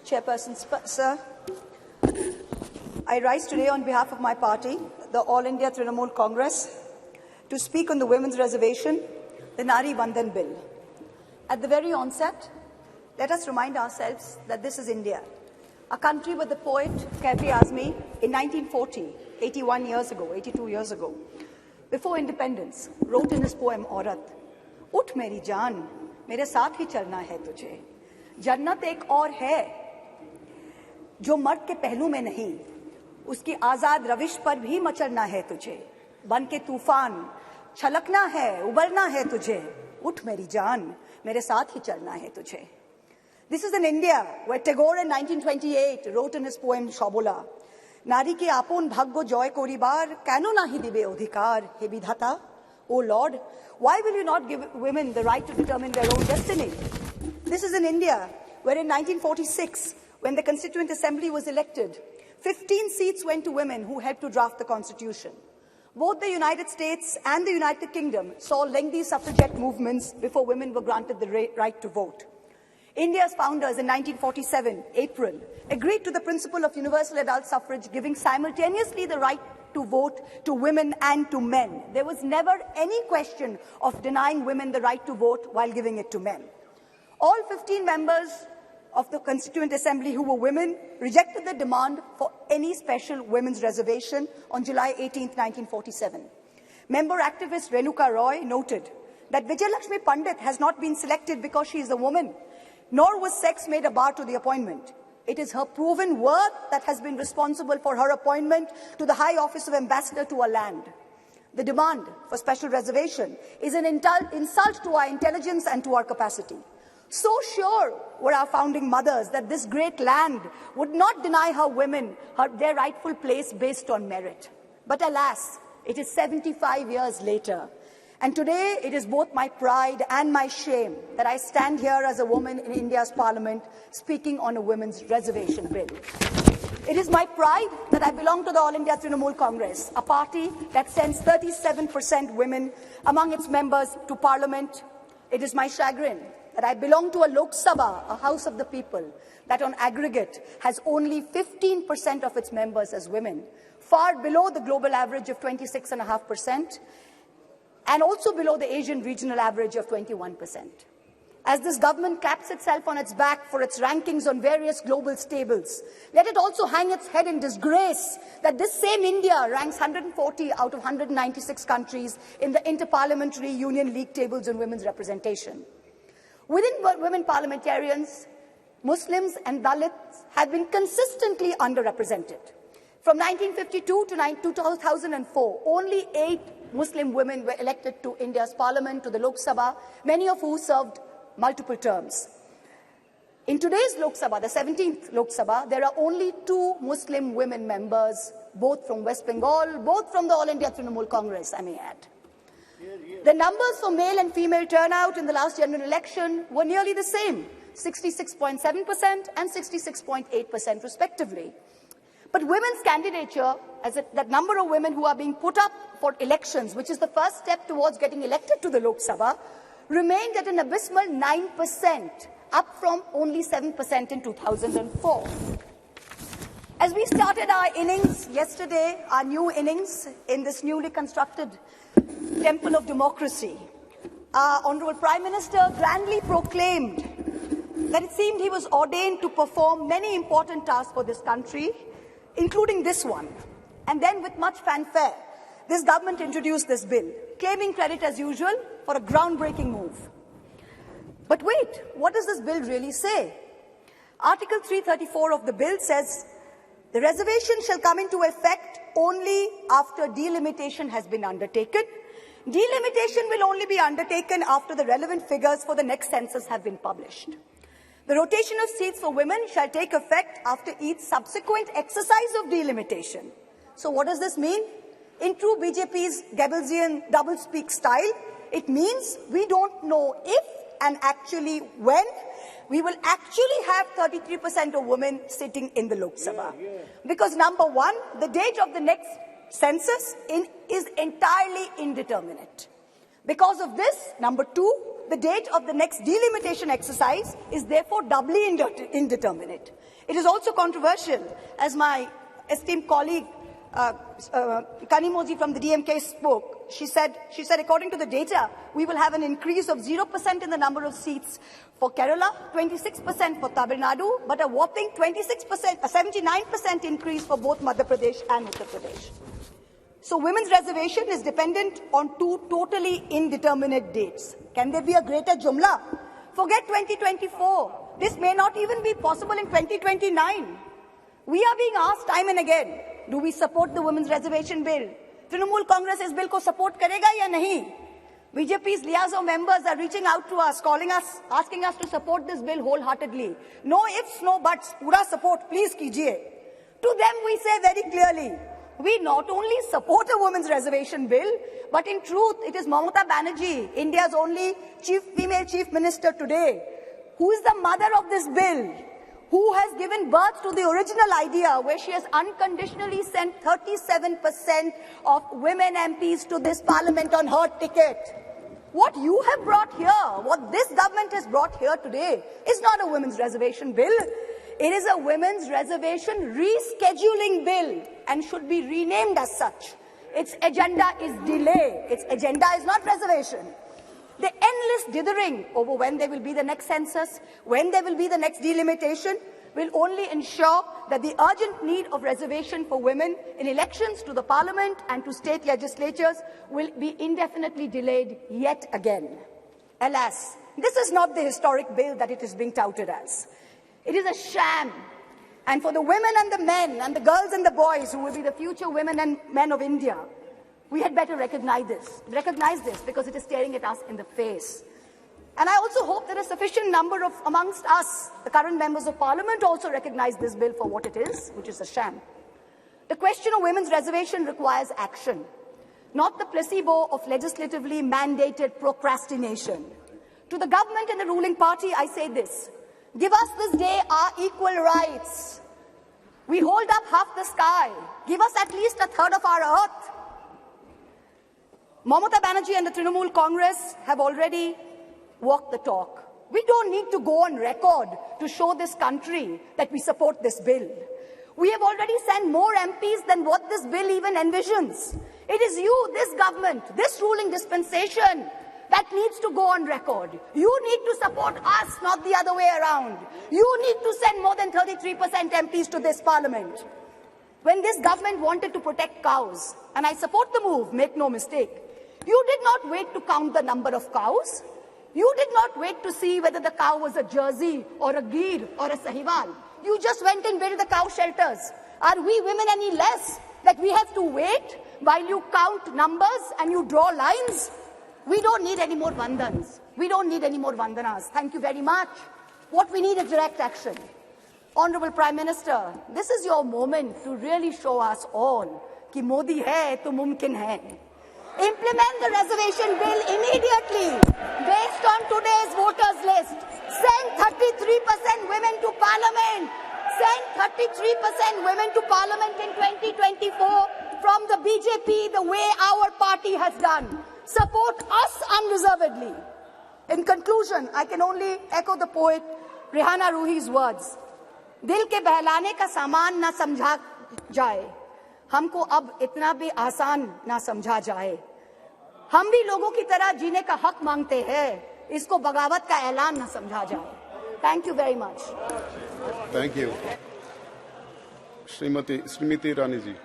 Chairperson, sir, I rise today on behalf of my party, the All India Trinamool Congress, to speak on the Women's Reservation, the Nari Bandhan Bill. At the very onset, let us remind ourselves that this is India, a country where the poet Kafi Azmi in 1940, 81 years ago, 82 years ago, before independence, wrote in his poem Aurat, "Ut meri jaan, mere saath hi chalna hai tujhe. जन्नत एक और है जो मर्द के पहलू में नहीं, उसकी आजाद रविश पर भी मचलना है तुझे, बन के तूफान छलकना है, उबलना है तुझे, उठ मेरी जान, मेरे साथ ही चलना है तुझे." This is in India, where Tagore in 1928 wrote in his poem Shobola, "Nari ki apon bhaggo joy koribar, keno nahi dibe odhikar, he bidhata? O Lord, why will you not give women the right to determine their own destiny?" This is in India, where in 1946, when the Constituent Assembly was elected, 15 seats went to women who helped to draft the Constitution. Both the United States and the United Kingdom saw lengthy suffragette movements before women were granted the right to vote. India's founders in 1947, April, agreed to the principle of universal adult suffrage, giving simultaneously the right to vote to women and to men. There was never any question of denying women the right to vote while giving it to men. All 15 members of the Constituent Assembly who were women rejected the demand for any special women's reservation on July 18, 1947. Member activist Renuka Roy noted that Vijayalakshmi Pandit has not been selected because she is a woman, nor was sex made a bar to the appointment. It is her proven worth that has been responsible for her appointment to the high office of ambassador to a land. The demand for special reservation is an insult to our intelligence and to our capacity. So sure were our founding mothers that this great land would not deny her women their rightful place based on merit. But alas, it is 75 years later. And today it is both my pride and my shame that I stand here as a woman in India's parliament speaking on a women's reservation bill. It is my pride that I belong to the All India Trinamool Congress, a party that sends 37% women among its members to parliament. It is my chagrin that I belong to a Lok Sabha, a house of the people, that on aggregate has only 15% of its members as women, far below the global average of 26.5%, and also below the Asian regional average of 21%. As this government claps itself on its back for its rankings on various global stables, let it also hang its head in disgrace that this same India ranks 140 out of 196 countries in the Inter-Parliamentary Union League tables on women's representation. Within women parliamentarians, Muslims and Dalits have been consistently underrepresented. From 1952 to 2004, only 8 Muslim women were elected to India's parliament, to the Lok Sabha, many of whom served multiple terms. In today's Lok Sabha, the 17th Lok Sabha, there are only 2 Muslim women members, both from West Bengal, both from the All India Trinamool Congress, I may add. The numbers for male and female turnout in the last general election were nearly the same, 66.7% and 66.8% respectively. But women's candidature, that number of women who are being put up for elections, which is the first step towards getting elected to the Lok Sabha, remained at an abysmal 9%, up from only 7% in 2004. As we started our innings yesterday, our new innings in this newly constructed temple of democracy, our Honourable Prime Minister grandly proclaimed that it seemed he was ordained to perform many important tasks for this country, including this one. And then with much fanfare, this government introduced this bill, claiming credit as usual for a groundbreaking move. But wait, what does this bill really say? Article 334 of the bill says, "The reservation shall come into effect only after delimitation has been undertaken. Delimitation will only be undertaken after the relevant figures for the next census have been published. The rotation of seats for women shall take effect after each subsequent exercise of delimitation." So what does this mean? In true BJP's Goebbelsian doublespeak style, it means we don't know if and actually when we will actually have 33% of women sitting in the Lok Sabha. Because number one, the date of the next census is entirely indeterminate. Because of this, number two, the date of the next delimitation exercise is therefore doubly indeterminate. It is also controversial, as my esteemed colleague Kanimoji from the DMK spoke. She said, according to the data, we will have an increase of 0% in the number of seats for Kerala, 26% for Tamil Nadu, but a whopping 26%, a 79% increase for both Madhya Pradesh and Uttar Pradesh. So women's reservation is dependent on two totally indeterminate dates. Can there be a greater jumla? Forget 2024. This may not even be possible in 2029. We are being asked time and again, do we support the women's reservation bill? Trinamool Congress is bill ko support karega ya nahi? BJP's liaison members are reaching out to us, calling us, asking us to support this bill wholeheartedly. No ifs, no buts, pura support, please kijiye. To them we say very clearly, we not only support a women's reservation bill, but in truth it is Mahua Moitra, India's only female chief minister today, who is the mother of this bill, who has given birth to the original idea where she has unconditionally sent 37% of women MPs to this parliament on her ticket. What you have brought here, what this government has brought here today, is not a women's reservation bill. It is a women's reservation rescheduling bill and should be renamed as such. Its agenda is delay. Its agenda is not reservation. The endless dithering over when there will be the next census, when there will be the next delimitation, will only ensure that the urgent need of reservation for women in elections to the parliament and to state legislatures will be indefinitely delayed yet again. Alas, this is not the historic bill that it is being touted as. It is a sham. And for the women and the men and the girls and the boys who will be the future women and men of India, we had better recognize this because it is staring at us in the face. And I also hope that a sufficient number of amongst us, the current members of parliament, also recognize this bill for what it is, which is a sham. The question of women's reservation requires action, not the placebo of legislatively mandated procrastination. To the government and the ruling party, I say this: give us this day our equal rights. We hold up half the sky. Give us at least a third of our earth. Mamata Banerjee and the Trinamool Congress have already walked the talk. We don't need to go on record to show this country that we support this bill. We have already sent more MPs than what this bill even envisions. It is you, this government, this ruling dispensation that needs to go on record. You need to support us, not the other way around. You need to send more than 33% MPs to this parliament. When this government wanted to protect cows, and I support the move, make no mistake, you did not wait to count the number of cows. You did not wait to see whether the cow was a Jersey or a Gir or a Sahiwal. You just went and built the cow shelters. Are we women any less that we have to wait while you count numbers and you draw lines? We don't need any more vandans. We don't need any more vandanas. Thank you very much. What we need is direct action. Honorable Prime Minister, this is your moment to really show us all कि मोदी है तो मुमकिन है. Implement the reservation bill immediately based on today's voters list. Send 33% women to parliament. Send 33% women to parliament in 2024 from the BJP the way our party has done. Support us unreservedly. In conclusion, I can only echo the poet Rihanna Ruhi's words. दिल के बहलाने का सामान ना समझा जाए, हमको अब इतना भी आसान ना समझा जाए. हम भी लोगों की तरह जीने का हक मांगते हैं, इसको बगावत का ऐलान ना समझा जाए. Thank you very much. Thank you. Srimati Rani ji.